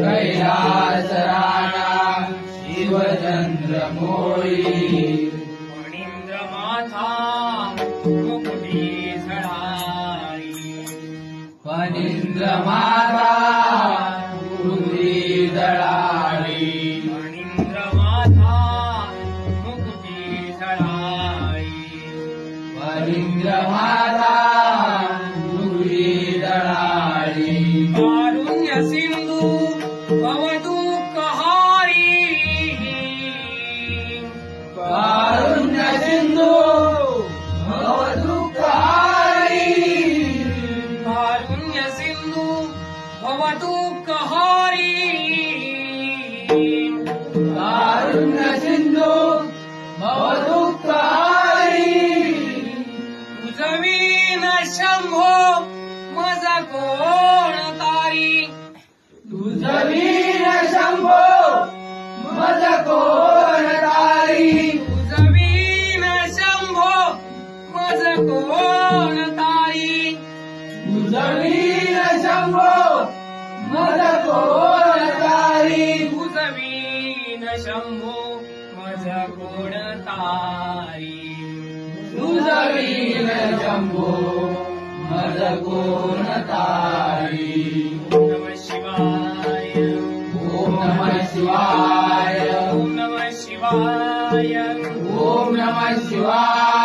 कैलास राणा शिवचंद्रमौळी फणींद्र माथा मुकुटी झळाळी फणींद्र माता मुकुटी झळाळी फणींद्र माथा मुकुटी झळाळी फणींद्र माता मुकुटी झळाळी कारुण्य सिंधू भवदुःखहारी कारुण्य सिंधू भवदुःखहारी कारुण्य सिंधू भवदुःखहारी कारुण्य सिंधू भवदुःखहारी तुझवीन शंभो मज कोण तारी तुझवीन शंभो मज कोण तारी तुझवीन शंभो मज कोण तारी तुझवीन शंभो मज कोण तारी तुझवीन शंभो मज कोण तारी तुझवीन शंभो मज कोण तारी नमः शिवाय ओम नमः शिवाय ओम नमः शिवाय ओम नमः शिवाय